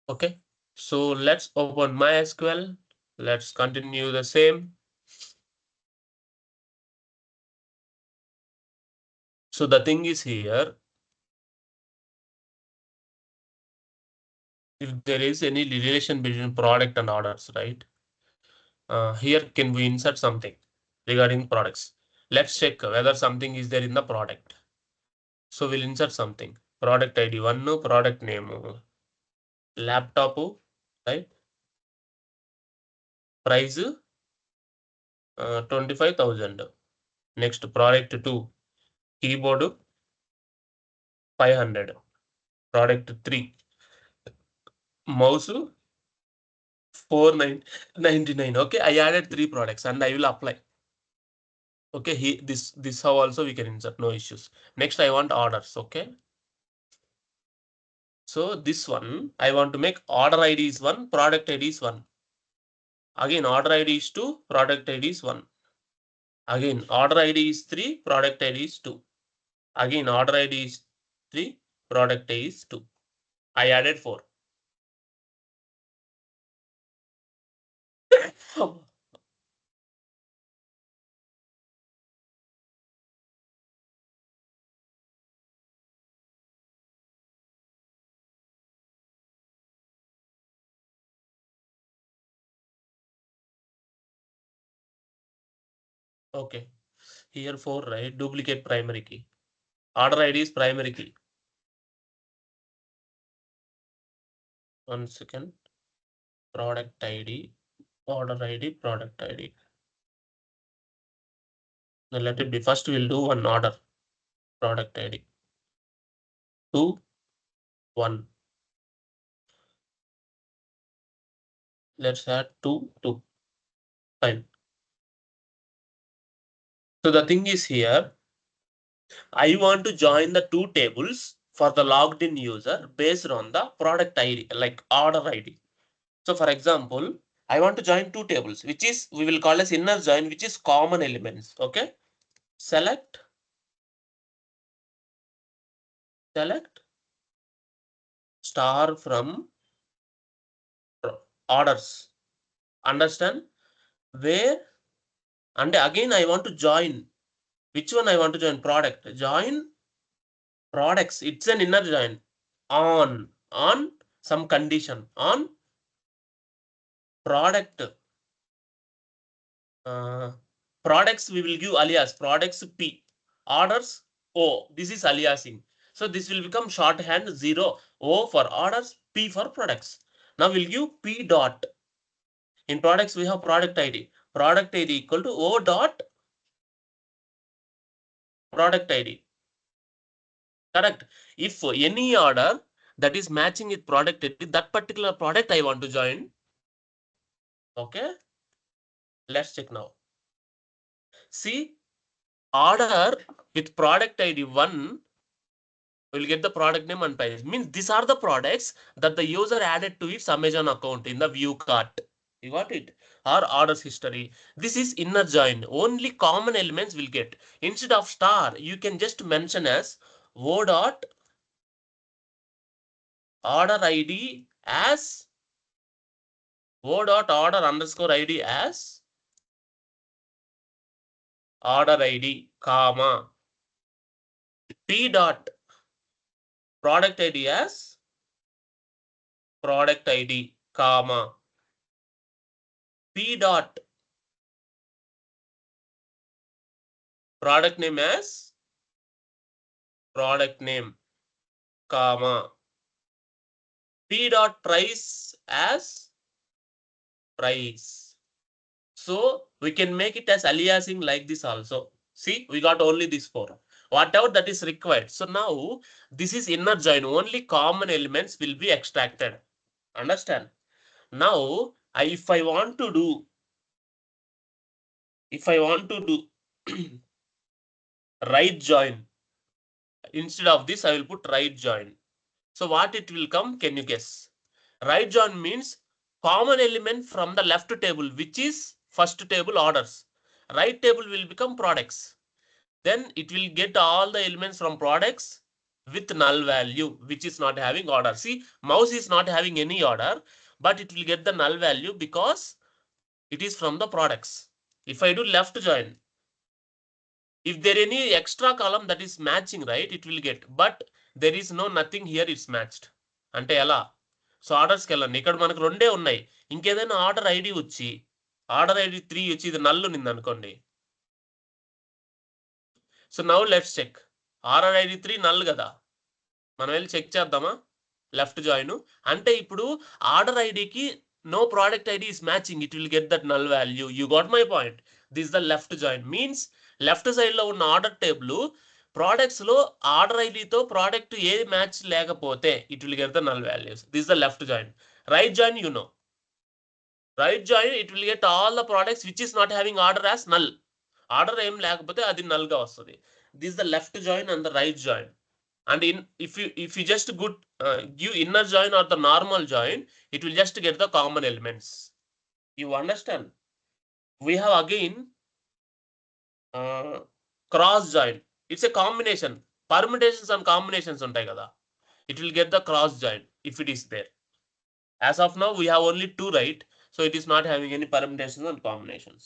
Okay, so let's open MySQL. Let's continue the same. So the thing is here, if there is any relation between product and orders, right? Here can we insert something regarding products? Let's check whether something is there in the product. So we'll insert something. Product ID 1, product name, laptop, right? Price 25,000. Next product 2, keyboard 500. Product 3, mouse 499. Okay, I added 3 products and I will apply. Okay, this how also we can insert, no issues. Next I want orders. Okay, so this one I want to make order ID is 1, product ID is 1. Again order ID is 2, product ID is 1. Again order ID is 3, product ID is 2. Again order ID is 3, product ID is 2. I added 4. Okay, here 4, right? Duplicate primary key. Order ID is primary key. 1 second. Product ID, order ID, product ID. Now let it be. First we'll do one order. Product ID 2, 1. Let's add 2, 2. Fine. So the thing is here, I want to join the 2 tables for the logged in user based on the product ID, like order ID. So for example, I want to join 2 tables, which is we will call as inner join, which is common elements. Okay. Select star from orders. Understand? Where, and again I want to join. Which one I want to join? Product. Join products. It's an inner join. On some condition. On product. Products we will give alias. Products P. Orders O. This is aliasing. So this will become shorthand 0. O for orders, P for products. Now we'll give P dot. In products we have product ID. Product ID equal to O dot product ID. Correct. If any order that is matching with product ID, that particular product I want to join. Okay. Let's check now. See, order with product ID 1 will get the product name and price. Means these are the products that the user added to its Amazon account in the view cart. You got it? Or orders history. This is inner join. Only common elements will get. Instead of star, you can just mention as O dot order ID as O dot order underscore ID as order ID, comma, P dot product ID as product ID, comma, P dot product name as product name, comma, P dot price as price. So we can make it as aliasing like this also. See, we got only this 4. Whatever that is required. So now this is inner join. Only common elements will be extracted. Understand? Now, if I want to do right join, instead of this, I will put right join. So what it will come? Can you guess? Right join means common element from the left table, which is first table orders. Right table will become products. Then it will get all the elements from products. with null value, which is not having order. See, mouse is not having any order, but it will get the null value because it is from the products. If I do left join, if there any extra column that is matching, right, it will get, but there is no nothing here, it's matched. అంటే ఎలా? So ఆర్డర్స్కి వెళ్ళండి. ఇక్కడ మనకు రెండే ఉన్నాయి. ఇంకేదైనా order ID వచ్చి order ID 3 వచ్చి ఇది నల్ ఉంది అనుకోండి. So now let's check. Order ID 3 null కదా, మనం వెళ్ళి చెక్ చేద్దామా? లెఫ్ట్ జాయిన్ అంటే ఇప్పుడు ఆర్డర్ ఐడికి no product ID is matching, it will get that null value. You got my point. This is the left join. Means left side లో ఉన్న order table products లో ఆర్డర్ ఐడి తో product ఏది match లేకపోతే it will get the null values. This is the left join. Right join, you know. Right join, it will get all the products which is not having order as null. Order ఏం లేకపోతే అది null గా వస్తుంది. This is the left join and the right join. And if you just give inner join or the normal join, it will just get the common elements. You understand? We have again cross join. It's a combination. Permutations and combinations untai kada. It will get the cross join if it is there. As of now, we have only 2, right? So it is not having any permutations and combinations.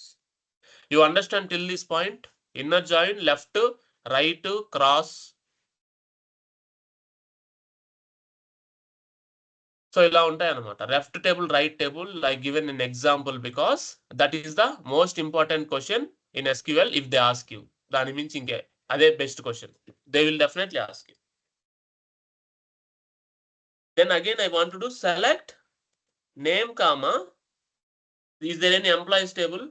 You understand till this point? Inner join, left, right, cross. So ఇలా ఉంటాయి అన్నమాట. Left table, right table. I given an example because that is the most important question in SQL if they ask you. దాని మించి ఇంకే అదే best question. They will definitely ask you. Then again I want to do select name comma. Is there any employees table?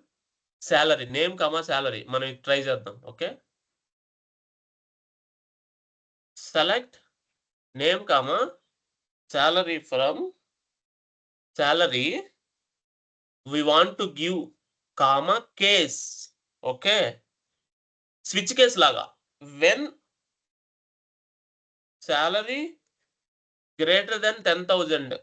Salary. Name comma salary. మనం try చేద్దాం. Okay. Select name comma salary from salary. We want to give comma case. Okay. Switch case laga. When salary greater than 10,000.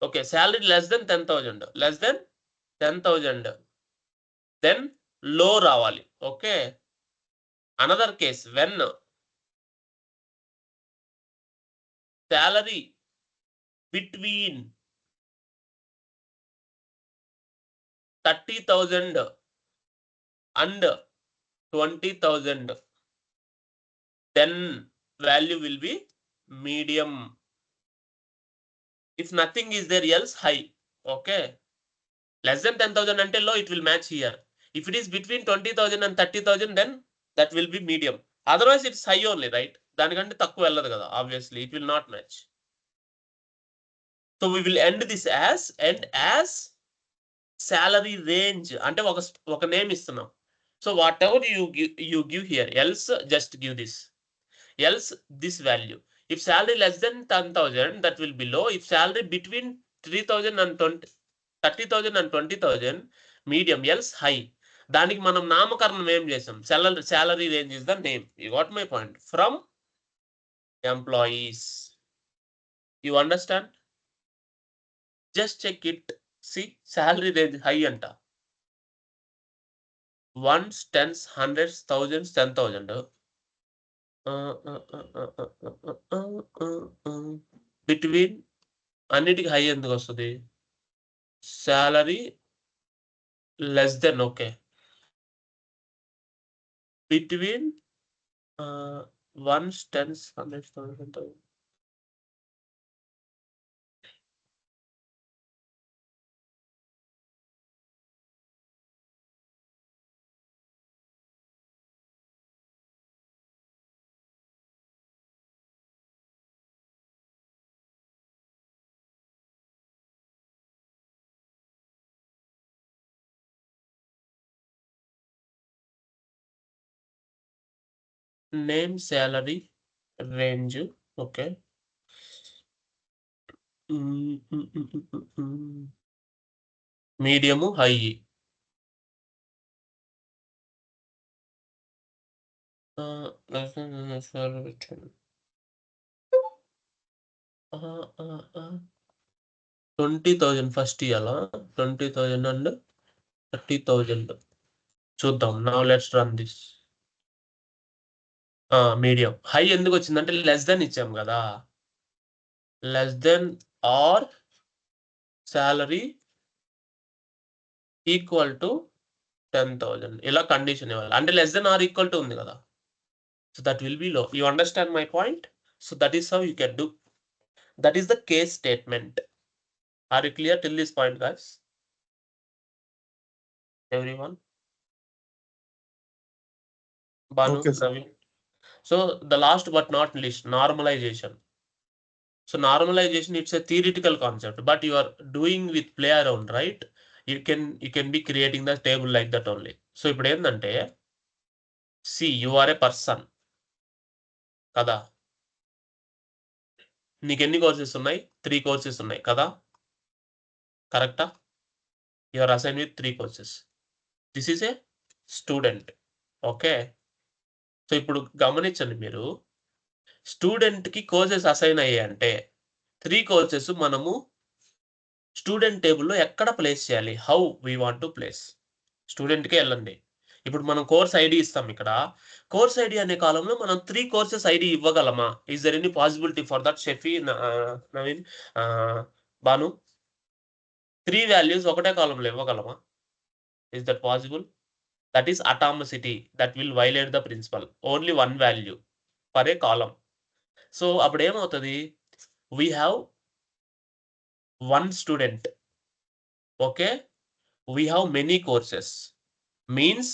Okay. Salary less than 10,000. Less than 10,000. Then low ravali. Okay. Another case, when salary between 30,000 and 20,000, then value will be medium. If nothing is there else, high. Okay. Less than 10,000 ante low, it will match here. If it is between 20,000 and 30,000, then that will be medium. Otherwise it's high only, right? దానికంటే తక్కువ వెళ్ళదు కదా. Obviously it will not match. So we will end this as salary range. అంటే ఒక name ఇస్తున్నాం. So whatever you give here, else just give this. Else this value. If salary less than 10,000, that will be low. If salary between 3,000 and 30,000 and 20,000, medium. Else high. దానికి మనం నామకరణం ఏం చేసాం? Salary range is the name. You got my point? From employees. You understand? Just check it. See, salary range high anta. Ones, tens, hundreds, thousands, 10,000. Between అన్నిటికి high ఎందుకు వస్తుంది? Salary less than, okay. Between ones, tens, hundreds, thousands, 10,000. Name salary range. Okay. Medium, high. Less than salary. 20,000 first ఇయ్యాలా? 20,000 and 30,000. చూద్దాం. Now let's run this. Medium. High ఎందుకు వచ్చిందంటే less than ఇచ్చాం కదా, less than or salary equal to 10,000 ఇలా condition ఇవ్వాలి. అంటే less than or equal to ఉంది కదా, so that will be low. You understand my point? So that is how you can do. That is the case statement. Are you clear till this point guys? Everyone? Banu, Okay, sir. Naveen. So the last but not least, normalization. So normalization, it's a theoretical concept, but you are doing with play around, right? You can be creating the table like that only. So ఇప్పుడు ఏంటంటే, see, you are a person కదా, నీకు ఎన్ని courses ఉన్నాయి? 3 courses ఉన్నాయి కదా, కరెక్టా? You are assign with 3 courses. This is a student. Okay. So ఇప్పుడు గమనించండి మీరు, స్టూడెంట్కి కోర్సెస్ అసైన్ అయ్యాయంటే 3 కోర్సెస్ మనము స్టూడెంట్ టేబుల్లో ఎక్కడ ప్లేస్ చేయాలి? How we want to place? స్టూడెంట్కే వెళ్ళండి. ఇప్పుడు మనం కోర్స్ ఐడి ఇస్తాం ఇక్కడ. కోర్స్ ఐడి అనే కాలంలో మనం 3 కోర్సెస్ ఐడి ఇవ్వగలమా? Is there any possibility for that Shefi, Naveen, Bhanu? 3 values ఒకటే కాలంలో ఇవ్వగలమా? Is that possible? That is atomicity. That will violate the principle. Only 1 value for a column. So అప్పుడు ఏమవుతుంది? We have 1 student. Okay. We have many courses. Means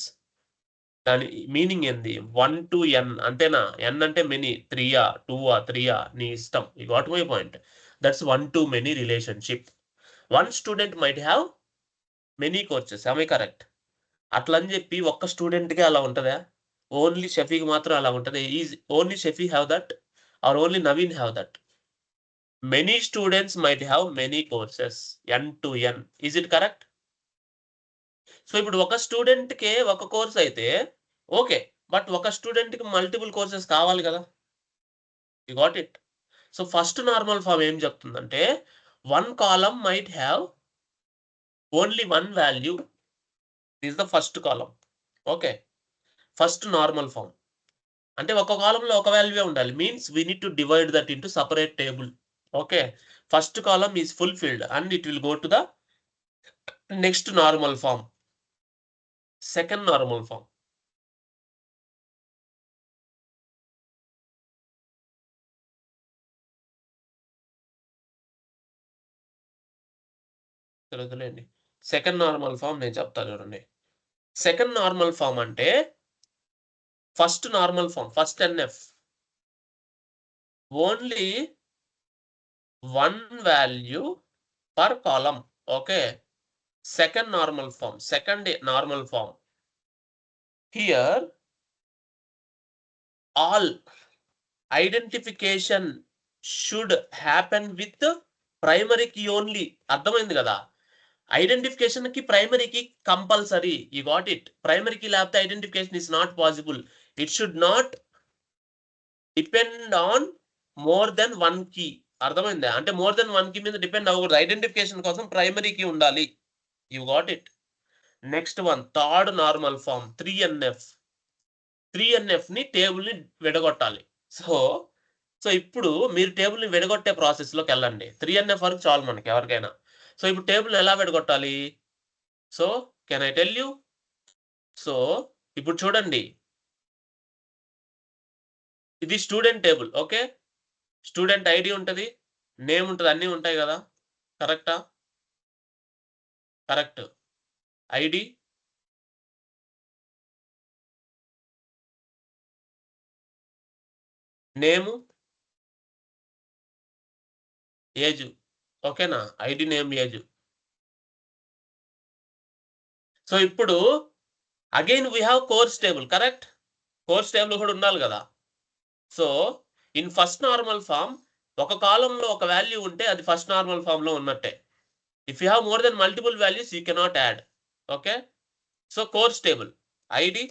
దాని meaning ఏంది? 1 to n అంతేనా? n అంటే many, 3 2 3 నీ ఇష్టం. You got my point. That's 1 to many relationship. 1 student might have many courses. ఆమె correct? అట్లా అని చెప్పి ఒక్క స్టూడెంట్‌కే అలా ఉంటదా? ఓన్లీ షఫీకి మాత్రం అలా ఉంటది. Is only Shafi have that or only Naveen have that? Many students might have many courses, n to n. Is it correct? So ఇప్పుడు ఒక స్టూడెంట్‌కే ఒక కోర్స్ అయితే ఓకే. బట్ ఒక స్టూడెంట్‌కి మల్టిపుల్ కోర్సెస్ కావాలి కదా! You got it? So first normal form ఏం చెప్తుందంటే, 1 column might have only 1 value. Is the first column. Okay. First normal form. అంటే ఒక కాలమ్‌లో ఒక వాల్యూయే ఉండాలి. Means we need to divide that into separate table. Okay. First column is fulfilled and it will go to the next normal form. Second normal form. వదిలేయండి. Second normal form నేను చెప్తా చూడండి. సెకండ్ నార్మల్ ఫార్మ్ అంటే first normal form, first NF. Only 1 value per column. Okay. Second normal form, second normal form. Here all identification should happen with primary key only. అర్థమైంది కదా? Identification కి primary key compulsory. You got it? Primary key లేకపోతే identification is not possible. It should not depend on more than 1 key. అర్థమైందా? అంటే more than 1 key మీద depend అవ్వకూడదు. Identification కోసం primary key ఉండాలి. You got it? Next one, third normal form 3NF. 3NF ని table ని విడగొట్టాలి. So so ఇప్పుడు మీరు టేబుల్ ని విడగొట్టే ప్రాసెస్ లోకి వెళ్ళండి. 3NF వరకు చాలు మనకి ఎవరికైనా. సో ఇప్పుడు టేబుల్ ఎలా విడగొట్టాలి? So can I tell you? So ఇప్పుడు చూడండి, ఇది student table. Okay. Student ID ఉంటది, నేమ్ ఉంటది, అన్నీ ఉంటాయి కదా, కరెక్టా? కరెక్ట్. ID, name, age. ఓకేనా? ID, name, age. సో ఇప్పుడు again we have course table. Correct? Course table కూడా ఉండాలి కదా. So in first normal form ఒక కాలంలో ఒక వాల్యూ ఉంటే అది ఫస్ట్ నార్మల్ ఫార్మ్ లో ఉన్నట్టే. If you have more than multiple values you cannot add. Okay. So course table ID,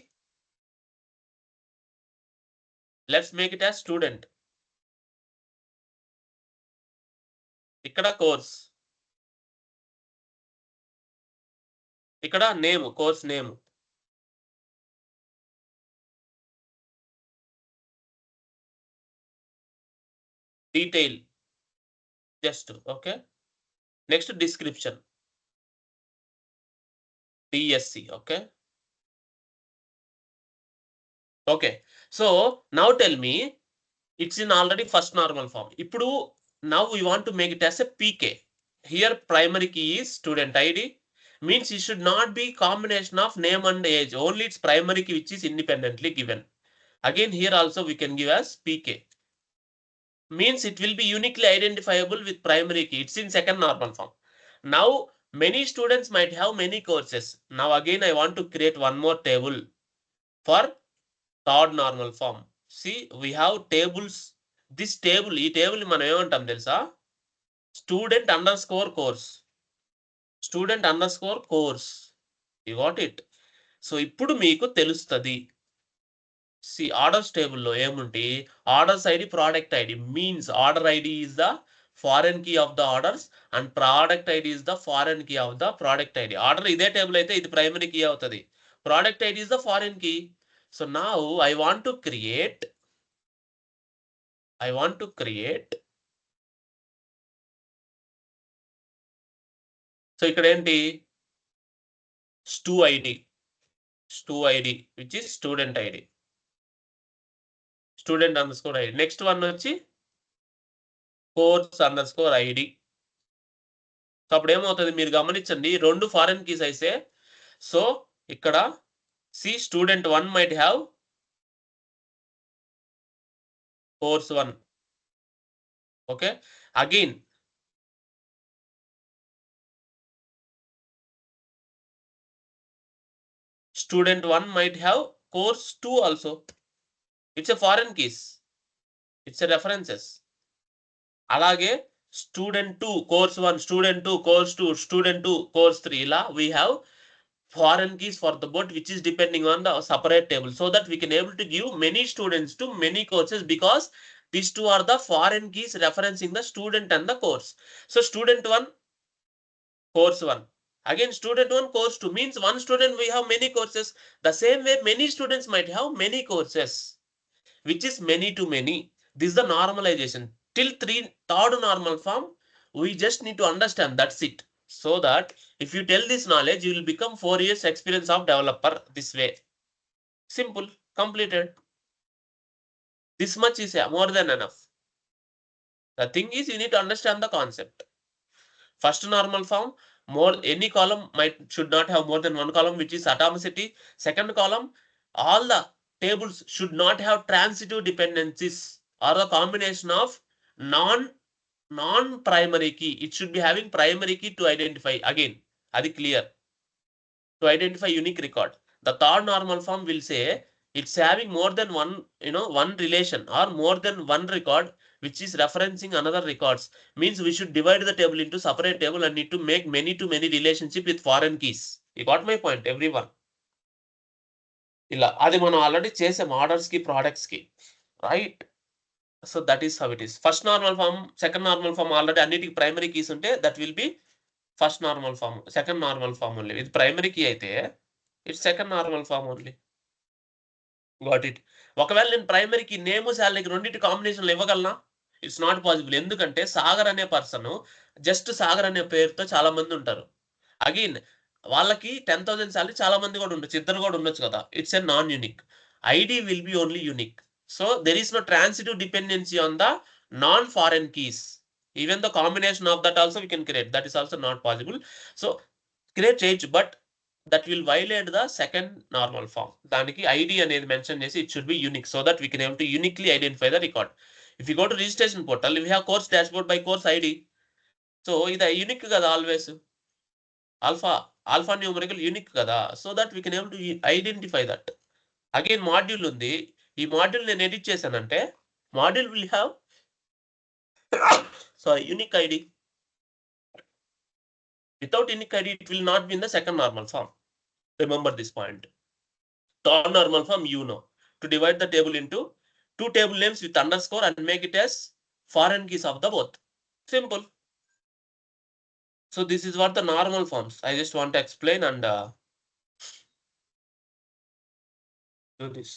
let's make it as student. ఇక్కడ కోర్స్, ఇక్కడ name, course name. detail, just, okay. Next, description, DSC, okay. Okay, so now tell me, it's in already first normal form. Now we want to make it as a PK. Here primary key is student ID. Means it should not be combination of name and age. Only its primary key which is independently given. Again here also we can give as PK. Means it will be uniquely identifiable with primary key. It's in second normal form. Now many students might have many courses. Now again I want to create one more table for third normal form. See, we have tables. This table, ఈ table మనం ఏమంటాం తెలుసా? Student underscore course. Student underscore course. You got it? So ఇప్పుడు మీకు తెలుస్తుంది. See, orders table లో ఏముంటి? Orders ID, product ID. Means order ID is the foreign key of the orders and product ID is the foreign key of the product ID. Order ఇదే table అయితే ఇది primary key అవుతుంది. Product ID is the foreign key. So now I want to create so ఇక్కడ ఏంటి stu id which is student id, student underscore id. Next one వచ్చి course underscore id. So అప్పుడు ఏమవుతుంది మీరు గమనించండి, రెండు ఫారెన్ కీస్ అయితే, సో ఇక్కడ see student 1 might have course 1, okay. Again student 1 might have course 2 also. It's a foreign keys, it's a references. అలాగే student 2 course 1, student 2 course 2, student 2 course 3, ఇలా we have foreign keys for the both which is depending on the separate table, so that we can able to give many students to many courses because these two are the foreign keys referencing the student and the course. So student 1 course 1, again student 1 course 2, means one student we have many courses. The same way many students might have many courses, which is many to many. This is the normalization. Till third normal form we just need to understand, that's it. So that if you tell this knowledge, you will become 4 years experience of developer this way. Simple, completed. This much is more than enough. The thing is you need to understand the concept. First normal form, more any column should not have more than one column, which is atomicity. Second column, all the tables should not have transitive dependencies or a combination of non-primary key. It should be having primary key to identify. Again, adi clear. To identify unique record. The third normal form will say it's having more than one, one relation or more than one record which is referencing another records. Means we should divide the table into separate table and need to make many to many relationship with foreign keys. You got my point, everyone? ఇలా అది మనం already చేసాం orders కి products కి, right? So that is how it is. First normal form, second normal form already అన్నిటికి primary keys ఉంటే that will be first normal form, second normal form only. ఇది primary key అయితే it's second normal form only. Got it? ఒకవేళ నేను ప్రైమరీకి name శాలరీకి రెండింటి కాంబినేషన్లు ఇవ్వగలనా? It's not possible. ఎందుకంటే సాగర్ అనే పర్సన్ జస్ట్ సాగర్ అనే పేరుతో చాలా మంది ఉంటారు. అగైన్ వాళ్ళకి 10,000 శాలరీ చాలా మంది కూడా ఉండొచ్చు, ఇద్దరు కూడా ఉండొచ్చు కదా. It's a non unique. ID will be only unique. So there is no transitive dependency on the non foreign keys. Even the combination of that also we can create. That is also not possible. So create చేయొచ్చు, but that will violate the second normal form. దానికి ID అనేది mention చేసి it should be unique, so that we can able to uniquely identify the record. If you go to registration portal, we have course dashboard by course ID. So ఇది unique కదా, always alpha numerical unique కదా, so that we can able to identify that. Again module ఉంది. ఈ module నేను edit చేశానంటే module will have unique ID. Without unique ID, it will not be in the second normal form. Remember this point. Third normal form, to divide the table into two table names with underscore and make it as foreign keys of the both. Simple. So this is what the normal forms. I just want to explain and do this.